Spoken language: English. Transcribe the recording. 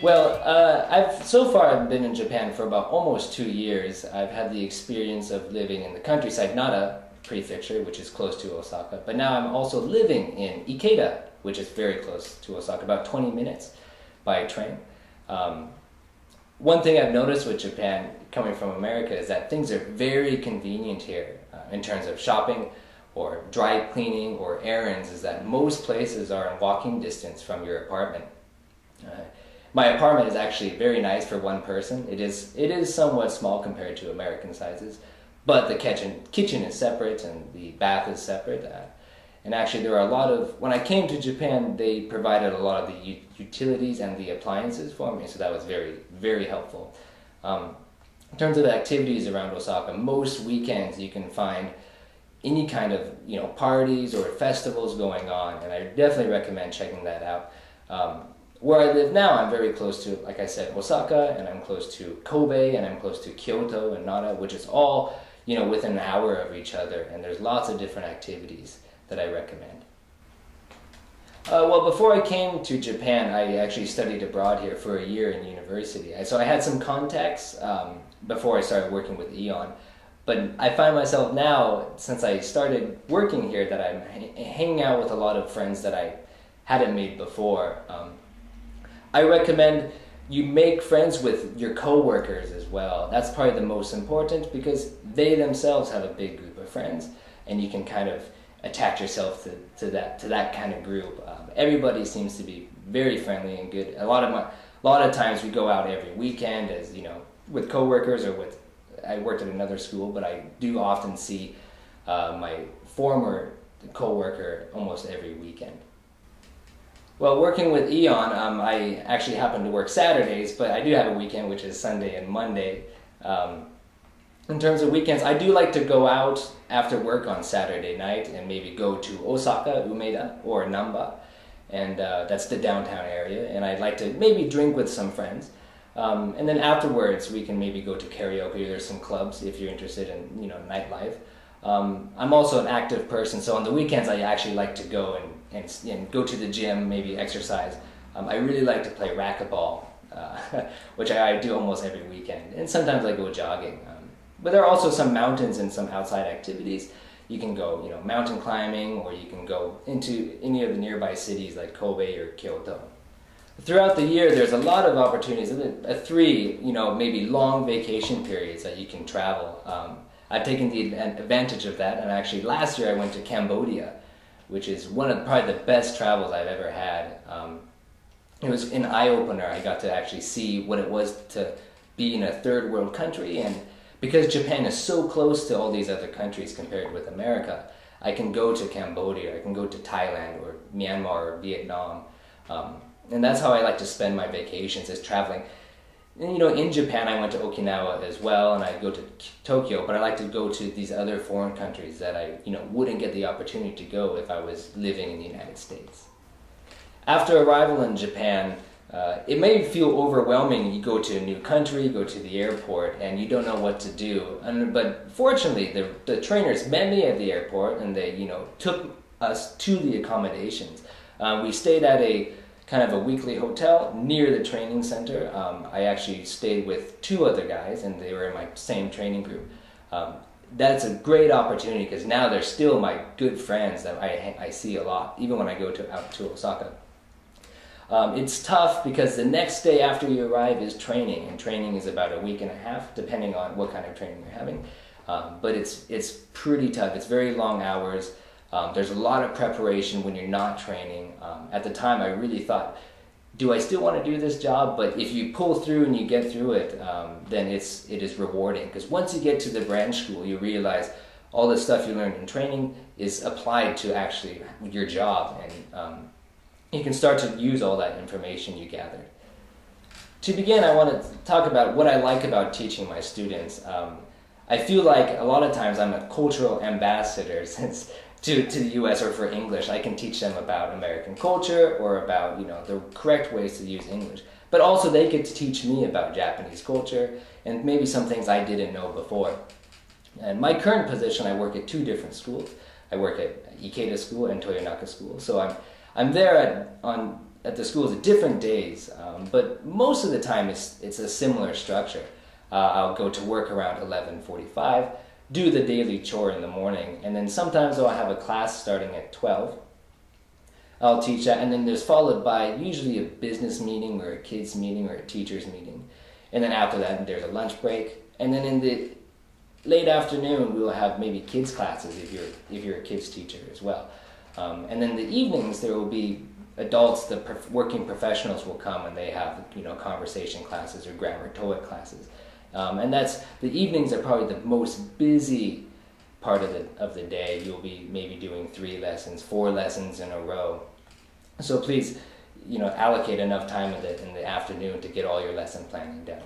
Well, so far I've been in Japan for about almost 2 years. I've had the experience of living in the countryside, Nara Prefecture, which is close to Osaka. But now I'm also living in Ikeda, which is very close to Osaka, about 20 minutes by train. One thing I've noticed with Japan, coming from America, is that things are very convenient here in terms of shopping or dry cleaning or errands, is that most places are in walking distance from your apartment. My apartment is actually very nice for one person. It is somewhat small compared to American sizes, but the kitchen is separate and the bath is separate. And actually there are a lot of, when I came to Japan, they provided a lot of the utilities and the appliances for me, so that was very, very helpful. In terms of activities around Osaka, most weekends you can find any kind of parties or festivals going on, and I definitely recommend checking that out. Where I live now, I'm very close to, like I said, Osaka, and I'm close to Kobe, and I'm close to Kyoto and Nara, which is all, within an hour of each other, and there's lots of different activities that I recommend. Well, before I came to Japan, I actually studied abroad here for a year in university. So I had some contacts before I started working with AEON. But I find myself now, since I started working here, that I'm hanging out with a lot of friends that I hadn't made before. I recommend you make friends with your coworkers as well. That's probably the most important, because they themselves have a big group of friends, and you can kind of attach yourself to that kind of group. Everybody seems to be very friendly and good. A lot of times we go out every weekend, as with coworkers, or I worked at another school, but I do often see my former coworker almost every weekend. Well, working with AEON, I actually happen to work Saturdays, but I do have a weekend, which is Sunday and Monday. In terms of weekends, I do like to go out after work on Saturday night and maybe go to Osaka, Umeda, or Namba, and that's the downtown area, and I'd like to maybe drink with some friends. And then afterwards, we can maybe go to karaoke. There's some clubs if you're interested in nightlife. I'm also an active person, so on the weekends I actually like to go and go to the gym, maybe exercise. I really like to play racquetball, which I do almost every weekend, and sometimes I go jogging. But there are also some mountains and some outside activities. You can go, mountain climbing, or you can go into any of the nearby cities like Kobe or Kyoto. Throughout the year, there's a lot of opportunities. 3, maybe long vacation periods that you can travel. I've taken the advantage of that, and actually last year I went to Cambodia, which is one of probably the best travels I've ever had. It was an eye-opener. I got to actually see what it was to be in a third world country, and because Japan is so close to all these other countries compared with America, I can go to Cambodia, I can go to Thailand or Myanmar or Vietnam. And that's how I like to spend my vacations, is traveling. And, in Japan I went to Okinawa as well, and I go to Tokyo, but I like to go to these other foreign countries that I wouldn't get the opportunity to go if I was living in the United States. After arrival in Japan, it may feel overwhelming. You go to a new country, go to the airport, and you don't know what to do. But fortunately, the trainers met me at the airport, and they took us to the accommodations. We stayed at a kind of a weekly hotel near the training center. I actually stayed with 2 other guys, and they were in my same training group. That's a great opportunity, because now they're still my good friends that I see a lot, even when I go out to Osaka. It's tough because the next day after you arrive is training, and training is about a week and a half, depending on what kind of training you're having. But it's pretty tough. It's very long hours. There's a lot of preparation when you're not training. At the time, I really thought, do I still want to do this job? But if you pull through and you get through it, then it is rewarding. Because once you get to the branch school, you realize all the stuff you learned in training is applied to actually your job, and you can start to use all that information you gathered. To begin, I want to talk about what I like about teaching my students. I feel like a lot of times I'm a cultural ambassador since to the US, or for English. I can teach them about American culture, or about the correct ways to use English. But also they get to teach me about Japanese culture and maybe some things I didn't know before. And my current position, I work at 2 different schools. I work at Ikeda School and Toyonaka School. So I'm there on at the schools at different days, but most of the time it's a similar structure. I'll go to work around 11:45, do the daily chore in the morning, and then sometimes I'll have a class starting at 12. I'll teach that, and then there's followed by usually a business meeting or a kids meeting or a teacher's meeting. And then after that, there's a lunch break. And then in the late afternoon, we'll have maybe kids classes if you're a kids teacher as well. And then the evenings, there will be adults, the working professionals will come and they have, conversation classes or grammar TOEIC classes. And the evenings are probably the most busy part of the day. You'll be maybe doing 3 lessons, 4 lessons in a row. So please, allocate enough time in the afternoon to get all your lesson planning done.